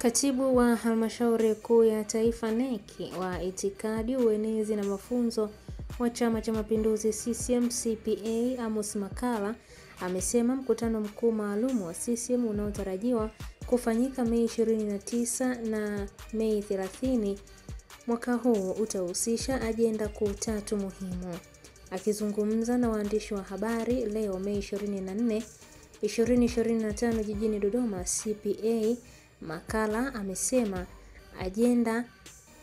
Katibu wa Halmashauri Kuu ya Taifa NEC wa Itikadi, Uenezi na Mafunzo wa Chama cha Mapinduzi CCM CPA Amos Makalla amesema mkutano mkuu maalum wa CCM unaotarajiwa kufanyika Mei 29 na Mei 30 mwaka huu utahusisha ajenda kuu 3 muhimu. Akizungumza na waandishi wa habari leo Mei 24, 2025 jijini Dodoma, CPA Makalla amesema ajenda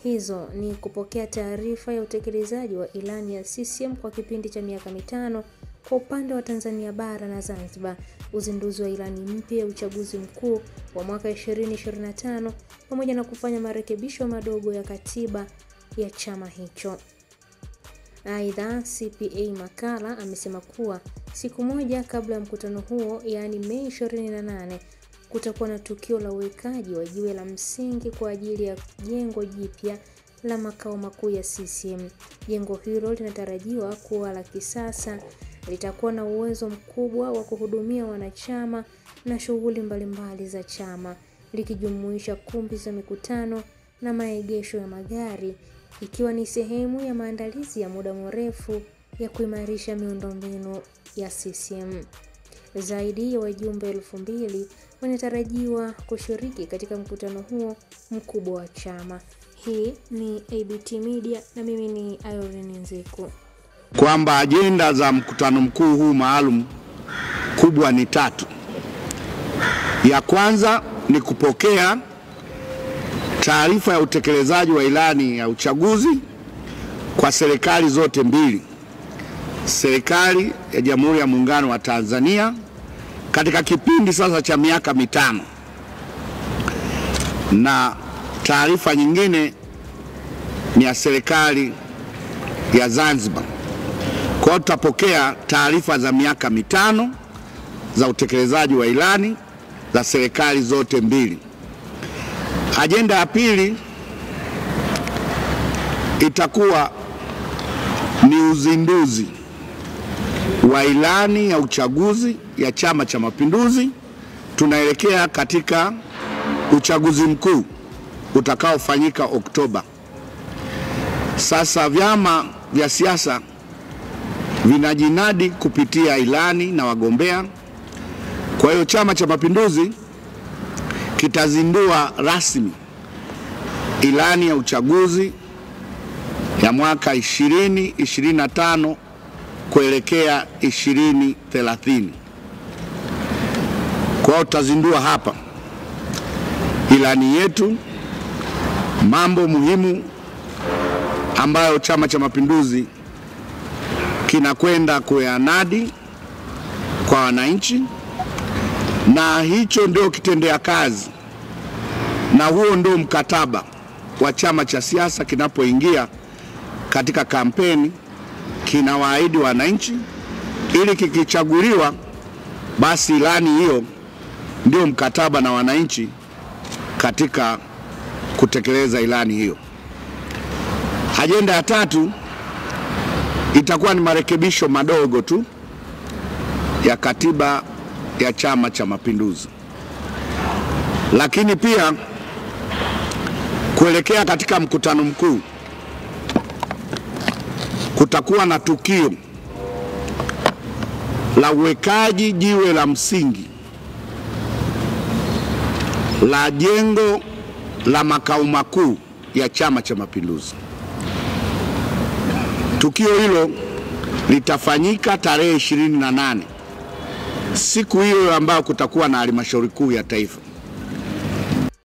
hizo ni kupokea taarifa ya utekelezaji wa ilani ya CCM kwa kipindi cha miaka 5 kwa upande wa Tanzania bara na Zanzibar, uzinduzi wa ilani mpya ya uchaguzi mkuu wa mwaka 2025 pamoja na kufanya marekebisho madogo ya katiba ya chama hicho. Aidha, CPA Makalla amesema kuwa siku moja kabla ya mkutano huo, yaani Mei 28, kutakuwa na tukio la uwekaji wa jiwe la msingi kwa ajili ya jengo jipya la makao makuu ya CCM. Jengo hilo linatarajiwa kuwa la kisasa, litakuwa na uwezo mkubwa wa kuhudumia wanachama na shughuli mbalimbali za chama, likijumuisha kumbi za mikutano na maegesho ya magari, ikiwa ni sehemu ya maandalizi ya muda mrefu ya kuimarisha miundombinu ya CCM. Zaidi ya wajumbe 2000 wanatarajiwa kushiriki katika mkutano huo mkubwa wa chama. Hii ni ABT Media na mimi ni Irene Nziku. Kwamba ajenda za mkutano mkuu huu maalum kubwa ni 3. Ya kwanza ni kupokea taarifa ya utekelezaji wa ilani ya uchaguzi kwa serikali zote mbili. Serikali ya Jamhuri ya Muungano wa Tanzania katika kipindi sasa cha miaka 5, na taarifa nyingine ni ya serikali ya Zanzibar. Kwa hiyo tutapokea taarifa za miaka 5 za utekelezaji wa ilani za serikali zote mbili. Ajenda ya pili itakuwa ni uzinduzi wa ilani ya uchaguzi ya Chama cha Mapinduzi. Tunaelekea katika uchaguzi mkuu utakaofanyika Oktoba. Sasa vyama vya siasa vinajinadi kupitia ilani na wagombea. Kwa hiyo Chama cha Mapinduzi kitazindua rasmi ilani ya uchaguzi ya mwaka 2025 kuelekea 2030. Kwa hiyo tutazindua hapa ilani yetu, mambo muhimu ambayo Chama cha Mapinduzi kinakwenda kuyanadi kwa wananchi, na hicho ndio kitendea kazi, na huo ndio mkataba wa chama cha siasa kinapoingia katika kampeni. Kinawaahidi wananchi ili kikichaguliwa, basi ilani hiyo ndio mkataba na wananchi katika kutekeleza ilani hiyo. Ajenda ya 3 itakuwa ni marekebisho madogo tu ya katiba ya Chama cha Mapinduzi. Lakini pia kuelekea katika mkutano mkuu kutakuwa na tukio la uwekaji jiwe la msingi la jengo la makao makuu ya Chama cha Mapinduzi. Tukio hilo litafanyika tarehe 28, siku hiyo ambayo kutakuwa na halmashauri kuu ya taifa.